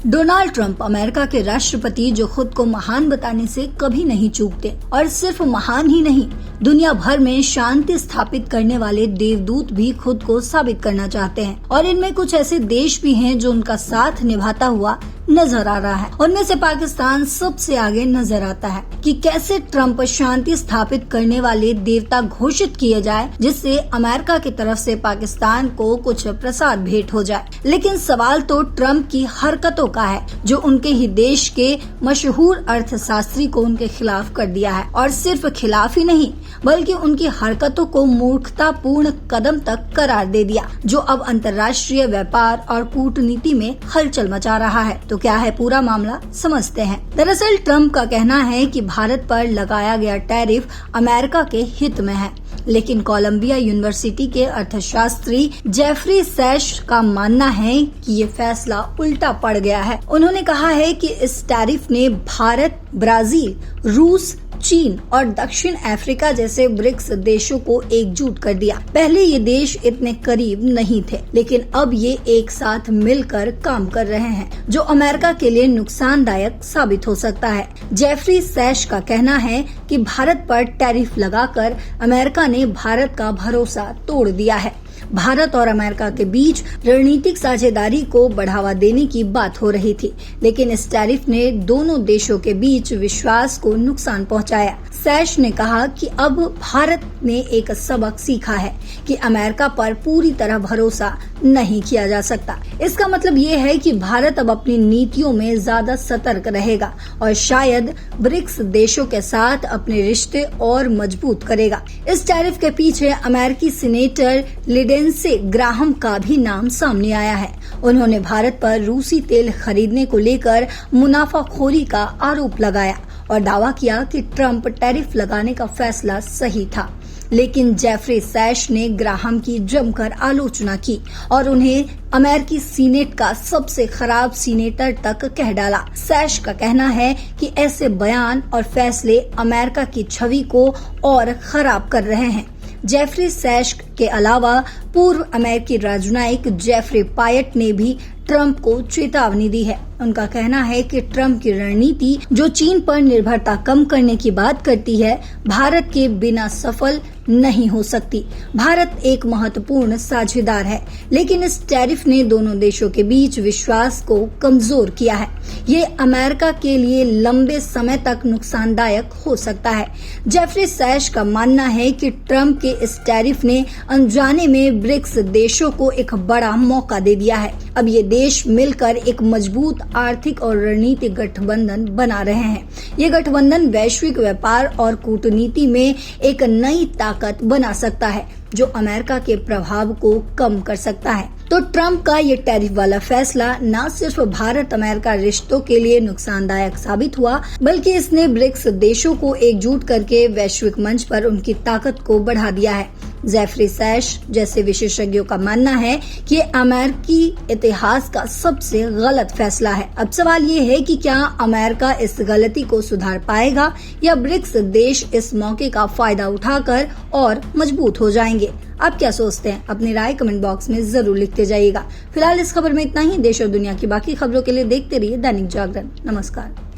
Donald Trump America के राष्ट्रपति जो खुद को महान बताने से कभी नहीं चूकते और सिर्फ महान ही नहीं, दुनिया भर में शांति स्थापित करने वाले देवदूत भी खुद को साबित करना चाहते हैं। और इनमें कुछ ऐसे देश भी हैं जो उनका साथ निभाता हुआ नजर आ रहा है। उनमें से पाकिस्तान सबसे आगे नजर आता है कि कैसे ट्रंप शांति स्थापित करने वाले देवता घोषित किए जाए, जिससे अमेरिका की तरफ से पाकिस्तान को कुछ प्रसाद भेंट हो जाए। लेकिन सवाल तो ट्रंप की हरकतों का है, जो उनके ही देश के मशहूर अर्थशास्त्री को उनके खिलाफ कर दिया है। और सिर्फ खिलाफ ही नहीं, बल्कि उनकी हरकतों को मूर्खतापूर्ण कदम तक करार दे दिया, जो अब अंतर्राष्ट्रीय व्यापार और कूटनीति में हलचल मचा रहा है। तो क्या है पूरा मामला, समझते हैं। दरअसल ट्रंप का कहना है कि भारत पर लगाया गया टैरिफ अमेरिका के हित में है, लेकिन कोलंबिया यूनिवर्सिटी के अर्थशास्त्री जेफरी सैश का मानना है कि ये फैसला उल्टा पड़ गया है। उन्होंने कहा है कि इस टैरिफ ने भारत, ब्राजील, रूस, चीन और दक्षिण अफ्रीका जैसे ब्रिक्स देशों को एकजुट कर दिया। पहले ये देश इतने करीब नहीं थे, लेकिन अब ये एक साथ मिलकर काम कर रहे हैं, जो अमेरिका के लिए नुकसानदायक साबित हो सकता है। जेफरी सैश का कहना है कि भारत पर टैरिफ लगाकर अमेरिका ने भारत का भरोसा तोड़ दिया है। भारत और अमेरिका के बीच रणनीतिक साझेदारी को बढ़ावा देने की बात हो रही थी, लेकिन इस टैरिफ ने दोनों देशों के बीच विश्वास को नुकसान पहुंचाया। सैश ने कहा कि अब भारत ने एक सबक सीखा है कि अमेरिका पर पूरी तरह भरोसा नहीं किया जा सकता। इसका मतलब ये है कि भारत अब अपनी नीतियों में ज्यादा सतर्क रहेगा और शायद ब्रिक्स देशों के साथ अपने रिश्ते और मजबूत करेगा। इस टैरिफ के पीछे अमेरिकी सीनेटर लिंडसे ग्राहम का भी नाम सामने आया है। उन्होंने भारत पर रूसी तेल खरीदने को लेकर मुनाफाखोरी का आरोप लगाया और दावा किया कि ट्रंप टैरिफ लगाने का फैसला सही था। लेकिन जेफरी सैश ने ग्राहम की जमकर आलोचना की और उन्हें अमेरिकी सीनेट का सबसे खराब सीनेटर तक कह डाला। सैश का कहना है कि ऐसे बयान और फैसले अमेरिका की छवि को और खराब कर रहे हैं। जेफरी सैश के अलावा पूर्व अमेरिकी राजनयिक जेफरी पायट ने भी ट्रंप को चेतावनी दी है। उनका कहना है कि ट्रंप की रणनीति, जो चीन पर निर्भरता कम करने की बात करती है, भारत के बिना सफल नहीं हो सकती। भारत एक महत्वपूर्ण साझेदार है, लेकिन इस टैरिफ ने दोनों देशों के बीच विश्वास को कमजोर किया है। ये अमेरिका के लिए लंबे समय तक नुकसानदायक हो सकता है। जेफरी सैश का मानना है कि ट्रंप के इस टैरिफ ने अनजाने में ब्रिक्स देशों को एक बड़ा मौका दे दिया है। अब ये देश मिलकर एक मजबूत आर्थिक और रणनीतिक गठबंधन बना रहे हैं। ये गठबंधन वैश्विक व्यापार और कूटनीति में एक नई ताकत बना सकता है, जो अमेरिका के प्रभाव को कम कर सकता है। तो ट्रंप का ये टैरिफ वाला फैसला न सिर्फ भारत अमेरिका रिश्तों के लिए नुकसानदायक साबित हुआ, बल्कि इसने ब्रिक्स देशों को एकजुट करके वैश्विक मंच पर उनकी ताकत को बढ़ा दिया है। जेफरी सैश जैसे विशेषज्ञों का मानना है कि अमेरिकी इतिहास का सबसे गलत फैसला है। अब सवाल ये है कि क्या अमेरिका इस गलती को सुधार पाएगा या ब्रिक्स देश इस मौके का फायदा उठाकर और मजबूत हो जाएंगे। आप क्या सोचते हैं? अपनी राय कमेंट बॉक्स में जरूर लिखते जाइएगा। फिलहाल इस खबर में इतना ही। देश और दुनिया की बाकी खबरों के लिए देखते रहिए दैनिक जागरण। नमस्कार।